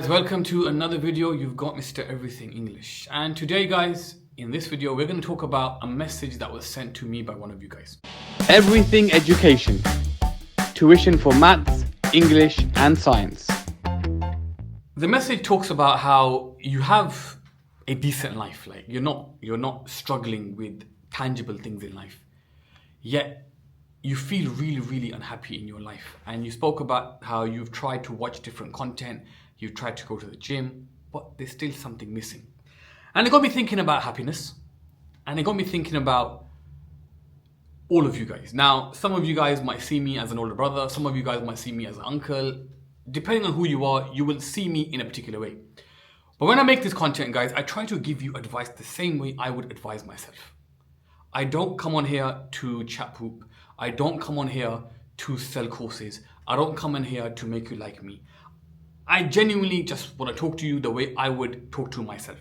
welcome to another video. You've got Mr. Everything English. And today guys, in this video, we're going to talk about a message that was sent to me by one of you guys. Everything education. Tuition for maths, English and science. The message talks about how you have a decent life. Like you're not struggling with tangible things in life. Yet you feel really unhappy in your life. And you spoke about how you've tried to watch different content, you've tried to go to the gym, but there's still something missing. And it got me thinking about happiness. And it got me thinking about all of you guys. Now, some of you guys might see me as an older brother, some of you guys might see me as an uncle. Depending on who you are, you will see me in a particular way. But when I make this content, guys, I try to give you advice the same way I would advise myself. I don't come on here to chat poop. I don't come on here to sell courses. I don't come on here to make you like me. I genuinely just want to talk to you the way I would talk to myself.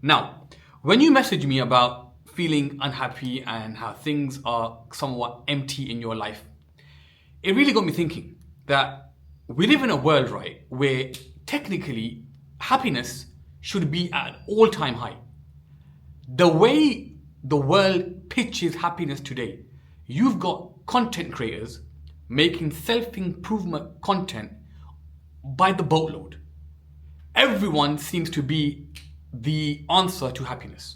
Now, when you message me about feeling unhappy and how things are somewhat empty in your life, it really got me thinking that we live in a world, right, where technically happiness should be at an all-time high. The way the world pitches happiness today, you've got content creators making self-improvement content by the boatload. Everyone seems to be the answer to happiness.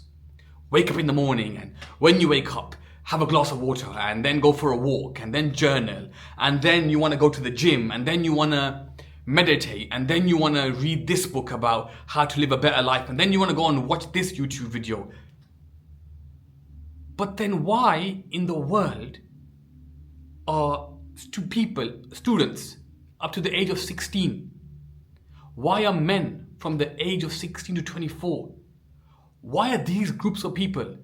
Wake up in the morning, and when you wake up, have a glass of water and then go for a walk and then journal, and then you want to go to the gym, and then you want to meditate, and then you want to read this book about how to live a better life, and then you want to go and watch this YouTube video. But then why in the world are students up to the age of 16? Why are men from the age of 16 to 24? Why are these groups of people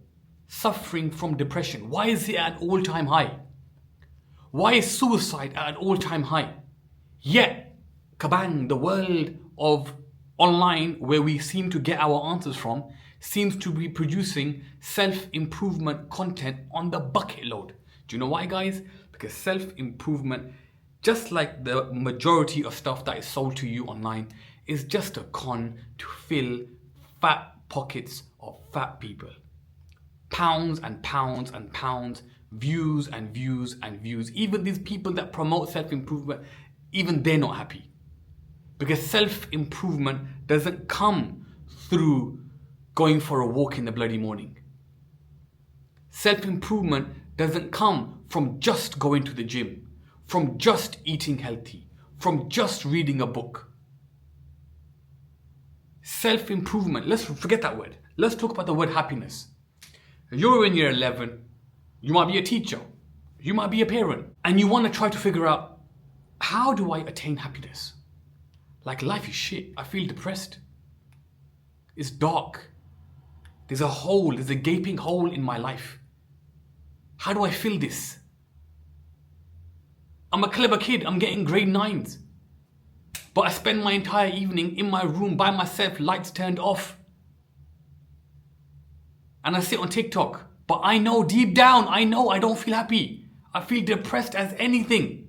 suffering from depression? Why is it at an all-time high? Why is suicide at an all-time high? Yet, kabang, the world of online, where we seem to get our answers from, seems to be producing self-improvement content on the bucket load. Do you know why, guys? Because self-improvement, just like the majority of stuff that is sold to you online, is just a con to fill fat pockets of fat people. Pounds and pounds and pounds, views and views and views. Even these people that promote self-improvement, even they're not happy. Because self-improvement doesn't come through going for a walk in the bloody morning. Self-improvement doesn't come from just going to the gym, from just eating healthy, from just reading a book. Self-improvement, let's forget that word. Let's talk about the word happiness. You're in year 11, you might be a teacher, you might be a parent, and you want to try to figure out, how do I attain happiness? Like, life is shit. I feel depressed. It's dark. There's a gaping hole in my life. How do I fill this? I'm a clever kid, I'm getting grade 9s. But I spend my entire evening in my room by myself, lights turned off. And I sit on TikTok. But I know deep down, I know I don't feel happy. I feel depressed as anything.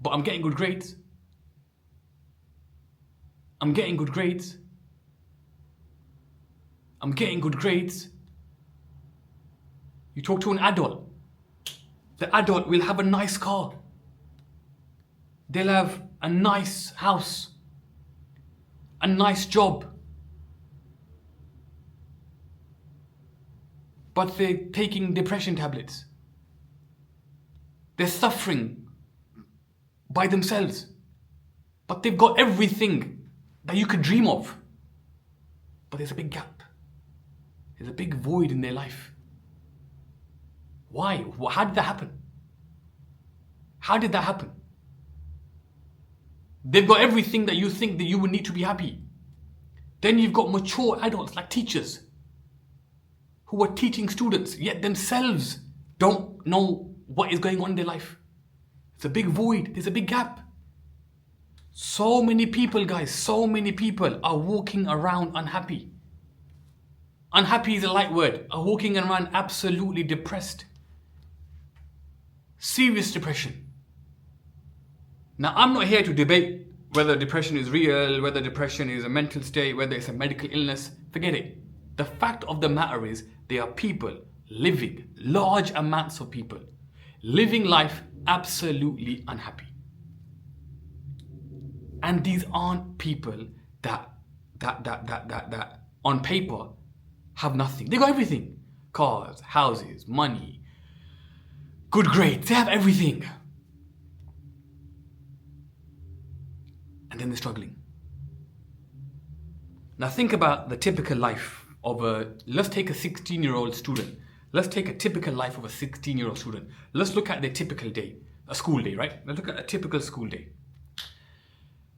But I'm getting good grades. I'm getting good grades. I'm getting good grades. You talk to an adult. The adult will have a nice car. They'll have a nice house. A nice job. But they're taking depression tablets. They're suffering by themselves. But they've got everything that you could dream of. But there's a big gap. There's a big void in their life. Why? How did that happen? How did that happen? They've got everything that you think that you would need to be happy. Then you've got mature adults like teachers who are teaching students, yet themselves don't know what is going on in their life. It's a big void. There's a big gap. So many people, guys, so many people are walking around unhappy. Unhappy is a light word. Are walking around absolutely depressed. Serious depression. Now, I'm not here to debate Whether depression is real, whether depression is a mental state, whether it's a medical illness, forget it. The fact of the matter is there are people living, large amounts of people, living life absolutely unhappy. And these aren't people that on paper have nothing. They got everything. Cars, houses, money, good grades. They have everything. And then they're struggling. Now think about the typical life of let's take a 16-year-old student. Let's take a typical life of a 16-year-old student. Let's look at their typical day, a school day, right? Let's look at a typical school day.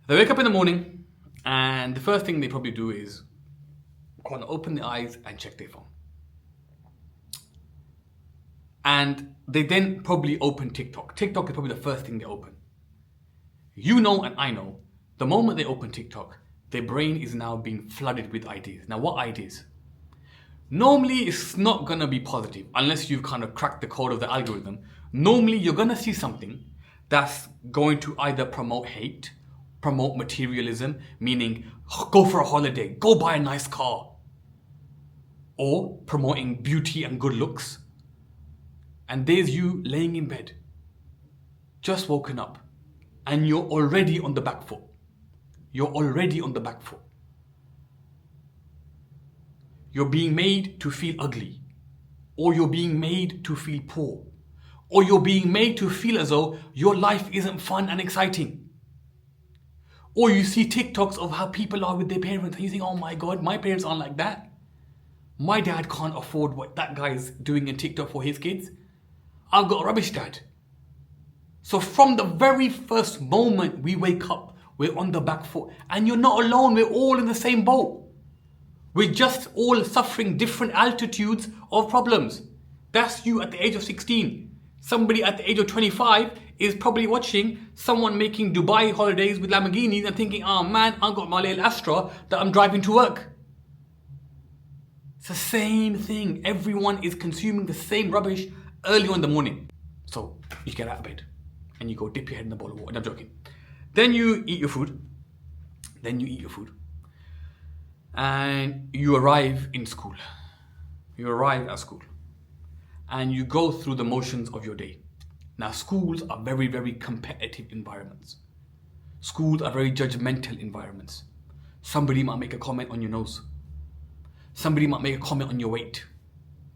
They wake up in the morning and the first thing they probably do is kind of open their eyes and check their phone. And they then probably open TikTok. TikTok is probably the first thing they open. You know and I know, the moment they open TikTok, their brain is now being flooded with ideas. Now what ideas? Normally it's not going to be positive unless you've kind of cracked the code of the algorithm. Normally you're going to see something that's going to either promote hate, promote materialism, meaning go for a holiday, go buy a nice car, or promoting beauty and good looks. And there's you laying in bed, just woken up, and you're already on the back foot. You're already on the back foot. You're being made to feel ugly, or you're being made to feel poor, or you're being made to feel as though your life isn't fun and exciting. Or you see TikToks of how people are with their parents and you think, oh my God, my parents aren't like that. My dad can't afford what that guy is doing in TikTok for his kids. I've got a rubbish dad. So from the very first moment we wake up, we're on the back foot. And you're not alone, we're all in the same boat. We're just all suffering different altitudes of problems. That's you at the age of 16. Somebody at the age of 25 is probably watching someone making Dubai holidays with Lamborghinis and thinking, oh man, I've got my little Astra that I'm driving to work. It's the same thing. Everyone is consuming the same rubbish early on in the morning. So you get out of bed and you go dip your head in a bowl of water. I'm joking. Then you eat your food. And you arrive in school. You arrive at school. And you go through the motions of your day. Now, schools are very, very competitive environments. Schools are very judgmental environments. Somebody might make a comment on your nose. Somebody might make a comment on your weight.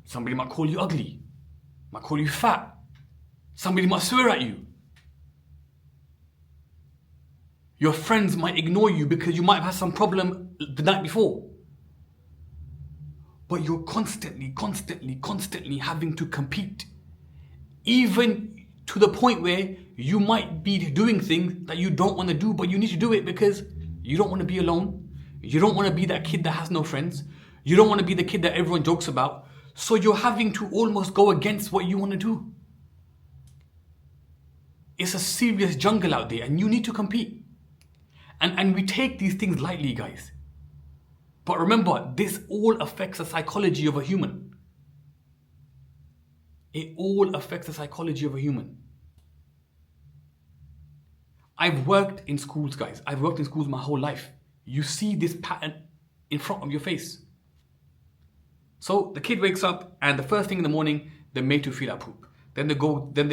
Somebody might call you ugly. Might call you fat. Somebody might swear at you. Your friends might ignore you because you might have had some problem the night before. But you're constantly having to compete. Even to the point where you might be doing things that you don't want to do, but you need to do it because you don't want to be alone. You don't want to be that kid that has no friends. You don't want to be the kid that everyone jokes about. So you're having to almost go against what you want to do. It's a serious jungle out there and you need to compete. And we take these things lightly, guys. But remember, this all affects the psychology of a human. It all affects the psychology of a human. I've worked in schools, guys. I've worked in schools my whole life. You see this pattern in front of your face. So the kid wakes up and the first thing in the morning, they're made to feel like poop. Then they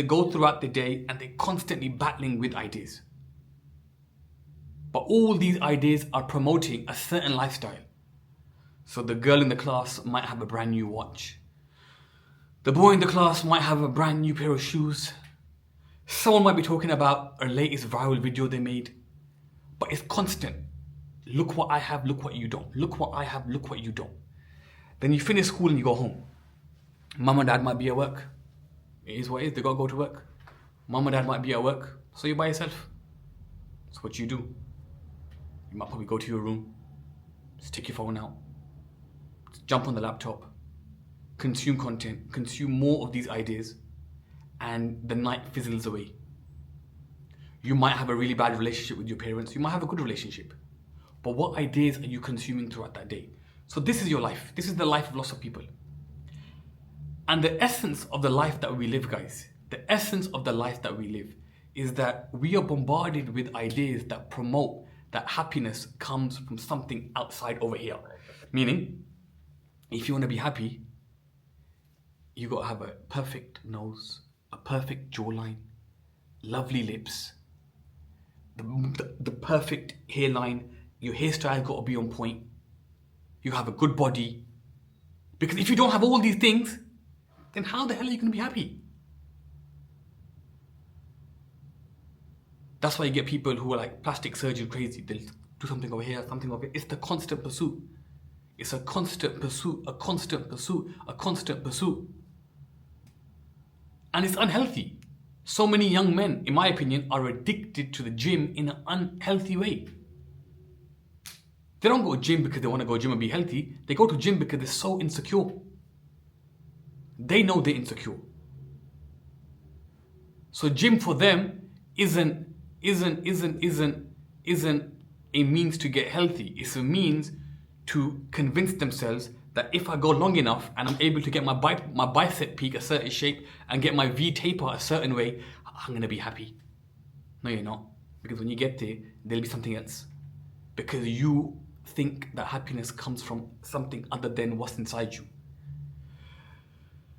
go throughout the day and they're constantly battling with ideas. But all these ideas are promoting a certain lifestyle. So the girl in the class might have a brand new watch. The boy in the class might have a brand new pair of shoes. Someone might be talking about a latest viral video they made. But it's constant. Look what I have, look what you don't. Look what I have, look what you don't. Then you finish school and you go home. Mum and dad might be at work. It is what it is, they gotta go to work. Mum and dad might be at work, so you're by yourself. That's what you do. You might probably go to your room, stick your phone out, jump on the laptop, consume content, consume more of these ideas, and the night fizzles away. You might have a really bad relationship with your parents, you might have a good relationship. But what ideas are you consuming throughout that day? So this is your life. This is the life of lots of people. And the essence of the life that we live, guys, the essence of the life that we live is that we are bombarded with ideas that promote that happiness comes from something outside over here. Meaning, if you want to be happy, you got to have a perfect nose, a perfect jawline, lovely lips, the perfect hairline, your hairstyle got to be on point, you have a good body. Because if you don't have all these things, then how the hell are you going to be happy? That's why you get people who are like plastic surgery crazy. They'll do something over here, something over here. It's the constant pursuit. It's a constant pursuit, a constant pursuit, a constant pursuit. And it's unhealthy. So many young men, in my opinion, are addicted to the gym in an unhealthy way. They don't go to gym because they want to go to gym and be healthy. They go to gym because they're so insecure. They know they're insecure. So gym for them isn't a means to get healthy. It's a means to convince themselves that if I go long enough and I'm able to get my bicep peak a certain shape and get my V taper a certain way, I'm going to be happy. No, you're not. Because when you get there, there'll be something else. Because you think that happiness comes from something other than what's inside you.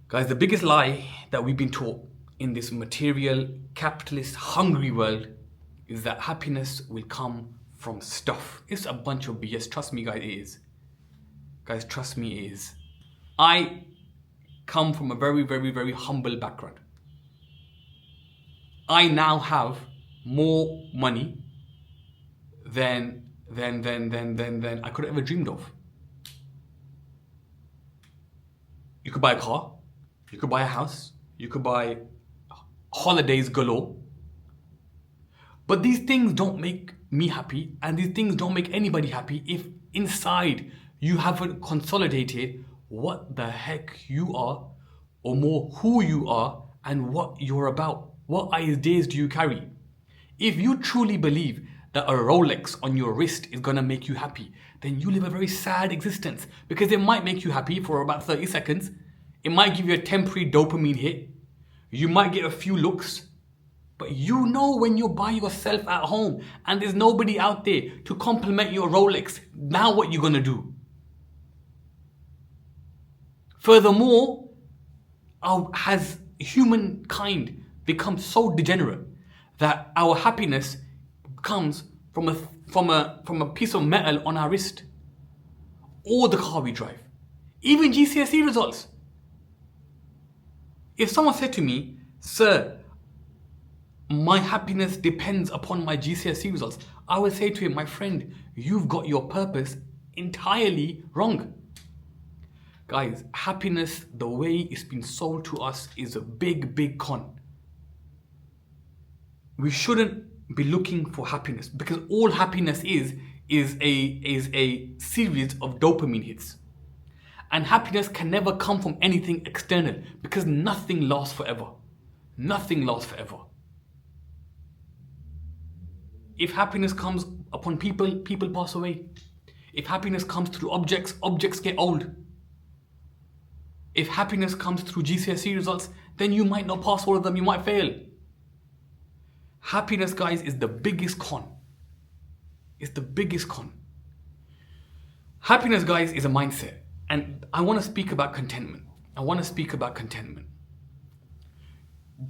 Guys, the biggest lie that we've been taught in this material, capitalist, hungry world is that happiness will come from stuff. It's a bunch of BS. Trust me, guys, it is. Guys, trust me, it is. I come from a very, very, very humble background. I now have more money than I could have ever dreamed of. You could buy a car, you could buy a house, you could buy holidays galore. But these things don't make me happy, and these things don't make anybody happy if inside you haven't consolidated what the heck you are, or more who you are and what you're about. What ideas do you carry? If you truly believe that a Rolex on your wrist is gonna make you happy, then you live a very sad existence, because it might make you happy for about 30 seconds. It might give you a temporary dopamine hit. You might get a few looks, but you know when you're by yourself at home and there's nobody out there to compliment your Rolex, now what you're gonna do? Furthermore, has humankind become so degenerate that our happiness comes from a piece of metal on our wrist, or the car we drive, even GCSE results. If someone said to me, "Sir, my happiness depends upon my GCSE results," I would say to him, "My friend, you've got your purpose entirely wrong." Guys, happiness, the way it's been sold to us, is a big, big con. We shouldn't be looking for happiness, because all happiness is a series of dopamine hits. And happiness can never come from anything external, because nothing lasts forever. Nothing lasts forever. If happiness comes upon people, people pass away. If happiness comes through objects, objects get old. If happiness comes through GCSE results, then you might not pass all of them, you might fail. Happiness, guys, is the biggest con. It's the biggest con. Happiness, guys, is a mindset. And I want to speak about contentment.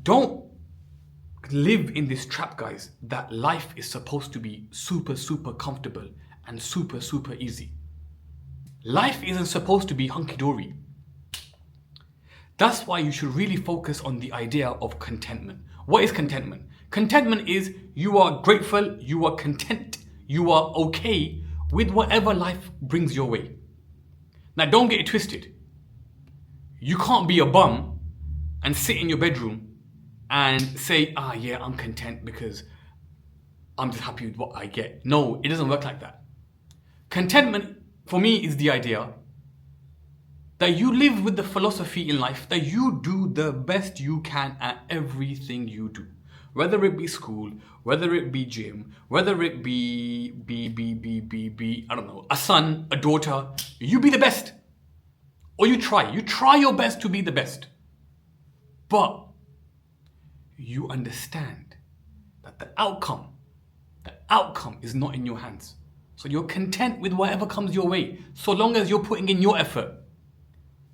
Don't live in this trap, guys, that life is supposed to be super, super comfortable and super, super easy. Life isn't supposed to be hunky-dory. That's why you should really focus on the idea of contentment. What is contentment? Contentment is you are grateful, you are content, you are okay with whatever life brings your way. Now, don't get it twisted. You can't be a bum and sit in your bedroom and say, yeah, I'm content because I'm just happy with what I get. No, it doesn't work like that. Contentment, for me, is the idea that you live with the philosophy in life that you do the best you can at everything you do. Whether it be school, whether it be gym, whether it be, I don't know, a son, a daughter, you be the best. Or you try your best to be the best. But you understand that the outcome is not in your hands. So you're content with whatever comes your way, so long as you're putting in your effort.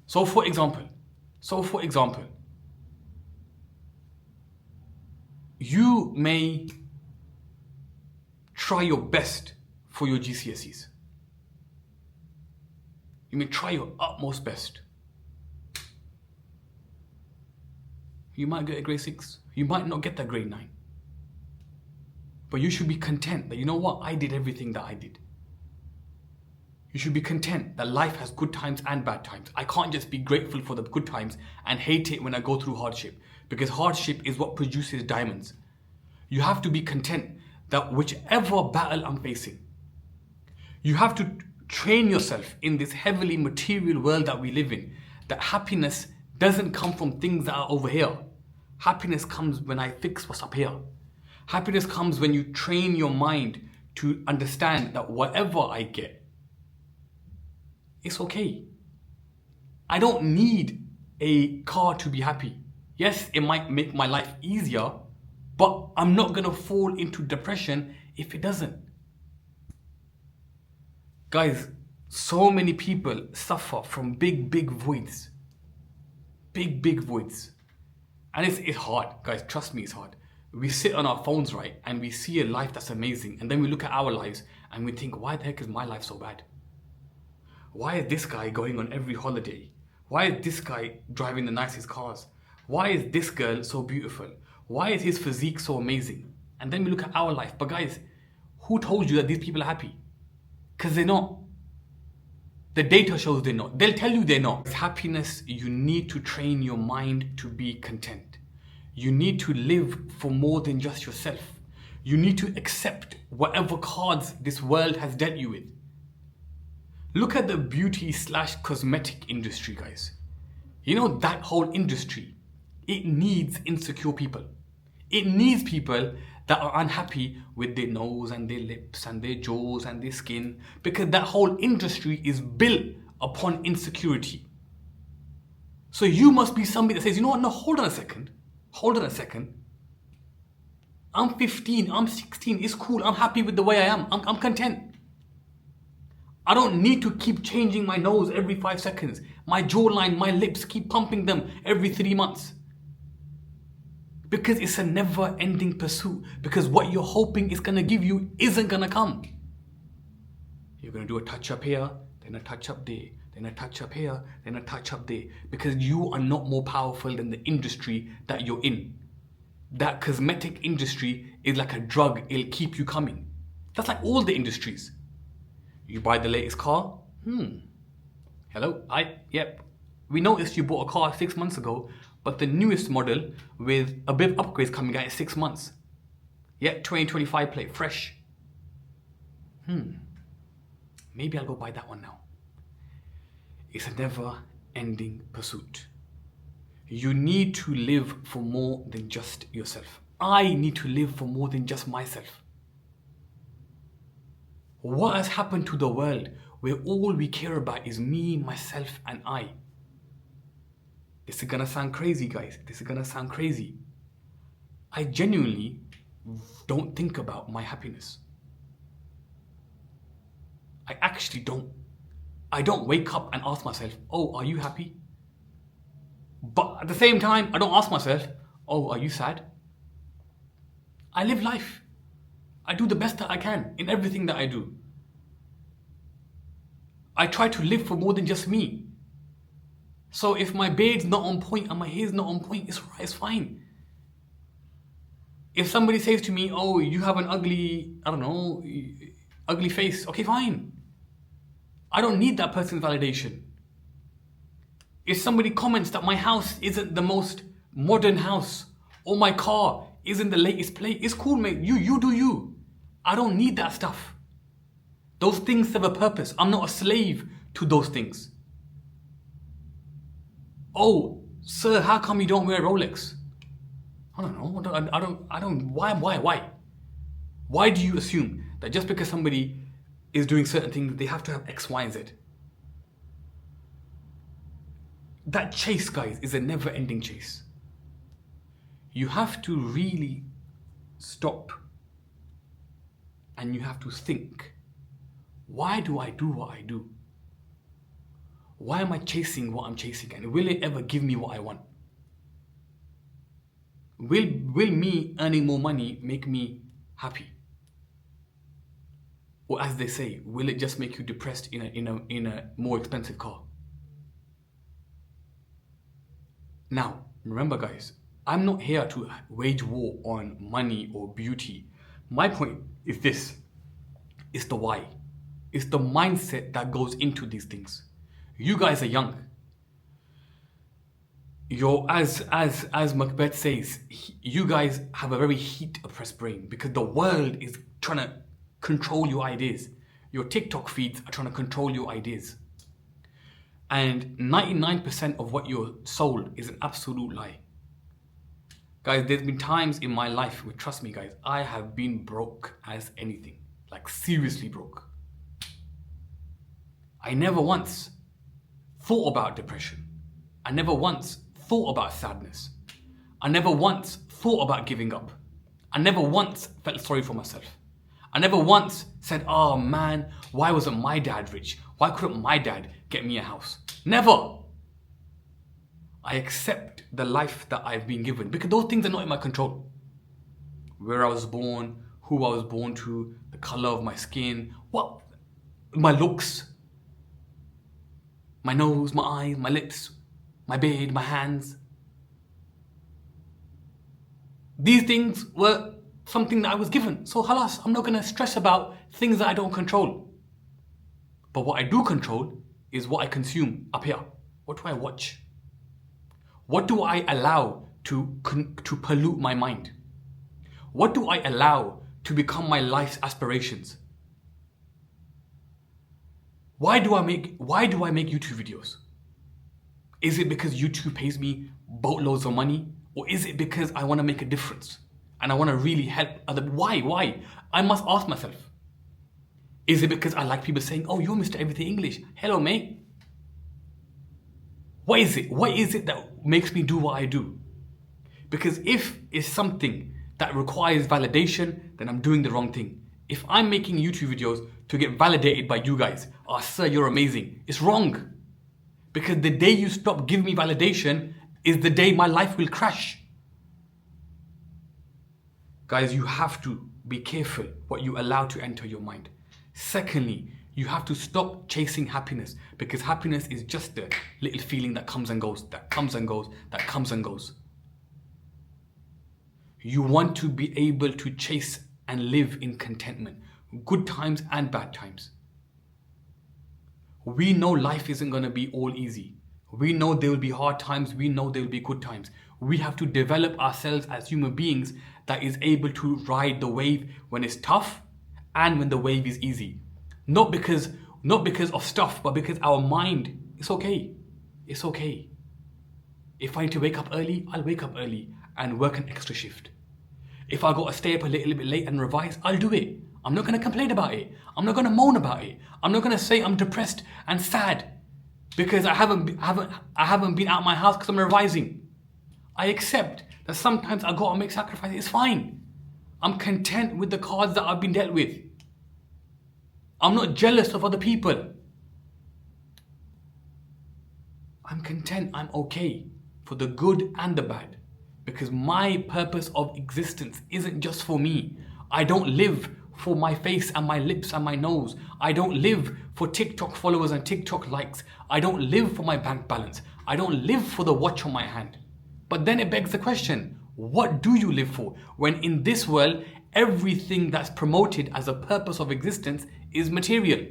So for example, you may try your best for your GCSEs. You may try your utmost best. You might get a grade 6. You might not get that grade 9. But you should be content that, you know what, I did everything that I did. You should be content that life has good times and bad times. I can't just be grateful for the good times and hate it when I go through hardship, because hardship is what produces diamonds. You have to be content that whichever battle I'm facing, you have to train yourself in this heavily material world that we live in, that happiness doesn't come from things that are over here. Happiness comes when I fix what's up here. Happiness comes when you train your mind to understand that whatever I get, it's okay. I don't need a car to be happy. Yes, it might make my life easier, but I'm not gonna fall into depression if it doesn't. Guys, so many people suffer from big voids. Big voids. And it's hard, guys, trust me, it's hard. We sit on our phones, right, and we see a life that's amazing, and then we look at our lives and we think, why the heck is my life so bad? Why is this guy going on every holiday? Why is this guy driving the nicest cars? Why is this girl so beautiful? Why is his physique so amazing? And then we look at our life. But guys, who told you that these people are happy? Because they're not. The data shows they're not. They'll tell you they're not. With happiness, you need to train your mind to be content. You need to live for more than just yourself. You need to accept whatever cards this world has dealt you with. Look at the beauty/cosmetic industry, guys. You know, that whole industry, it needs insecure people. It needs people that are unhappy with their nose and their lips and their jaws and their skin, because that whole industry is built upon insecurity. So you must be somebody that says, you know what, no, hold on a second. I'm 15, I'm 16, it's cool, I'm happy with the way I am, I'm content. I don't need to keep changing my nose every 5 seconds. My jawline, my lips, keep pumping them every 3 months. Because it's a never-ending pursuit. Because what you're hoping is going to give you isn't going to come. You're going to do a touch-up here, then a touch-up there, then a touch-up here, then a touch-up there. Because you are not more powerful than the industry that you're in. That cosmetic industry is like a drug. It'll keep you coming. That's like all the industries. You buy the latest car? Hello? Yep. We noticed you bought a car 6 months ago, but the newest model with a bit of upgrades coming out in 6 months. Yep, 2025 plate, fresh. Maybe I'll go buy that one now. It's a never-ending pursuit. You need to live for more than just yourself. I need to live for more than just myself. What has happened to the world where all we care about is me, myself, and I? This is gonna sound crazy, guys. This is gonna sound crazy. I genuinely don't think about my happiness. I actually don't. I don't wake up and ask myself, oh, are you happy? But at the same time, I don't ask myself, oh, are you sad? I live life. I do the best that I can in everything that I do. I try to live for more than just me. So if my beard's not on point and my hair's not on point, it's alright, it's fine. If somebody says to me, oh, you have an ugly, ugly face, okay, fine. I don't need that person's validation. If somebody comments that my house isn't the most modern house, or my car isn't the latest plate, it's cool, mate. You do you. I don't need that stuff. Those things have a purpose. I'm not a slave to those things. Oh, sir, how come you don't wear a Rolex? I don't know. Why? Why do you assume that just because somebody is doing certain things, they have to have X, Y, and Z? That chase, guys, is a never-ending chase. You have to really stop and you have to think, why do I do what I do? Why am I chasing what I'm chasing? And will it ever give me what I want? Will me earning more money make me happy? Or as they say, will it just make you depressed in a more expensive car? Now, remember guys, I'm not here to wage war on money or beauty. My point is this. It's the why. It's the mindset that goes into these things. You guys are young. As Macbeth says, you guys have a very heat-oppressed brain because the world is trying to control your ideas. Your TikTok feeds are trying to control your ideas. And 99% of what you're sold is an absolute lie. Guys, there's been times in my life where, trust me guys, I have been broke as anything. Like seriously broke. I never once thought about depression. I never once thought about sadness. I never once thought about giving up. I never once felt sorry for myself. I never once said, oh man, why wasn't my dad rich? Why couldn't my dad get me a house? Never. I accept the life that I've been given because those things are not in my control. Where I was born, who I was born to, the color of my skin, my looks, my nose, my eyes, my lips, my beard, my hands. These things were something that I was given. So halas, I'm not going to stress about things that I don't control. But what I do control is what I consume up here. What do I watch? What do I allow to pollute my mind? What do I allow to become my life's aspirations? Why do I make YouTube videos? Is it because YouTube pays me boatloads of money? Or is it because I want to make a difference? And I want to really help other. Why? I must ask myself. Is it because I like people saying, oh, you're Mr. Everything English. Hello, mate. What is it? What is it that makes me do what I do? Because if it's something that requires validation, then I'm doing the wrong thing. If I'm making YouTube videos to get validated by you guys, oh, sir, you're amazing. It's wrong. Because the day you stop giving me validation is the day my life will crash. Guys, you have to be careful what you allow to enter your mind. Secondly, you have to stop chasing happiness because happiness is just a little feeling that comes and goes, that comes and goes, that comes and goes. You want to be able to chase and live in contentment, good times and bad times. We know life isn't going to be all easy. We know there will be hard times. We know there will be good times. We have to develop ourselves as human beings that is able to ride the wave when it's tough and when the wave is easy. Not because of stuff, but because our mind, it's okay. It's okay. If I need to wake up early, I'll wake up early and work an extra shift. If I got to stay up a little bit late and revise, I'll do it. I'm not going to complain about it. I'm not going to moan about it. I'm not going to say I'm depressed and sad because I haven't been out of my house because I'm revising. I accept that sometimes I got to make sacrifices. It's fine. I'm content with the cards that I've been dealt with. I'm not jealous of other people. I'm content. I'm okay for the good and the bad because my purpose of existence isn't just for me. I don't live for my face and my lips and my nose. I don't live for TikTok followers and TikTok likes. I don't live for my bank balance. I don't live for the watch on my hand. But then it begs the question, what do you live for? When in this world, everything that's promoted as a purpose of existence is material.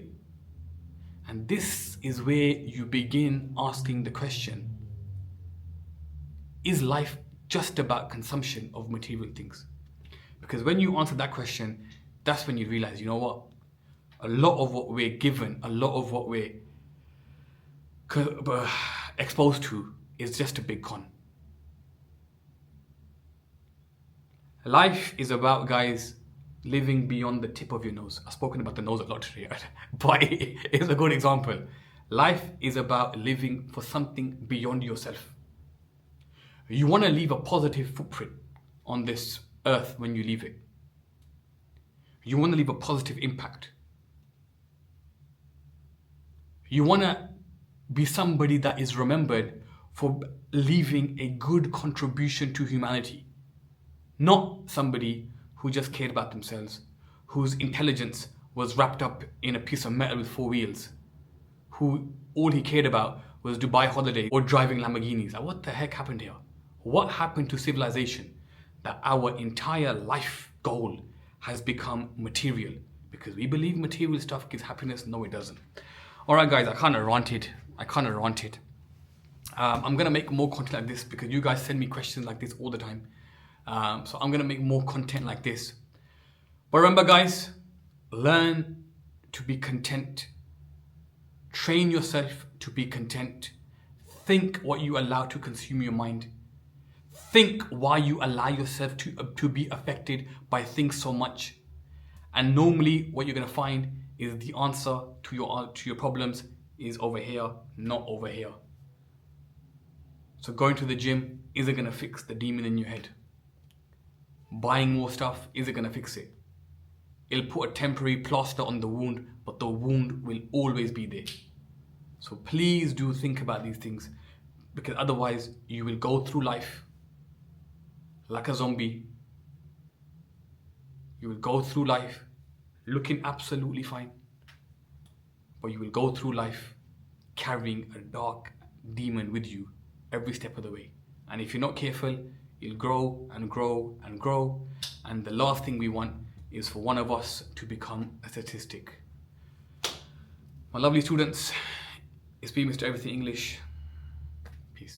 And this is where you begin asking the question, is life just about consumption of material things? Because when you answer that question, that's when you realize, you know what? A lot of what we're given, a lot of what we're exposed to is just a big con. Life is about, guys, living beyond the tip of your nose. I've spoken about the nose a lot today, but it's a good example. Life is about living for something beyond yourself. You want to leave a positive footprint on this earth when you leave it. You want to leave a positive impact. You want to be somebody that is remembered for leaving a good contribution to humanity. Not somebody who just cared about themselves, whose intelligence was wrapped up in a piece of metal with 4 wheels, who all he cared about was Dubai holiday or driving Lamborghinis. Like, what the heck happened here? What happened to civilization that our entire life goal has become material? Because we believe material stuff gives happiness. No, it doesn't. All right, guys, I kind of ranted. I'm going to make more content like this because you guys send me questions like this all the time. So I'm going to make more content like this. But remember, guys, learn to be content. Train yourself to be content. Think what you allow to consume your mind. Think why you allow yourself to be affected by things so much. And normally what you're going to find is the answer to your problems is over here, not over here. So going to the gym isn't going to fix the demon in your head. Buying more stuff isn't going to fix it. It'll put a temporary plaster on the wound, but the wound will always be there. So please do think about these things, because otherwise you will go through life like a zombie. You will go through life looking absolutely fine, but you will go through life carrying a dark demon with you every step of the way. And if you're not careful, you'll grow and grow and grow. And the last thing we want is for one of us to become a statistic. My lovely students, it's been Mr. Everything English.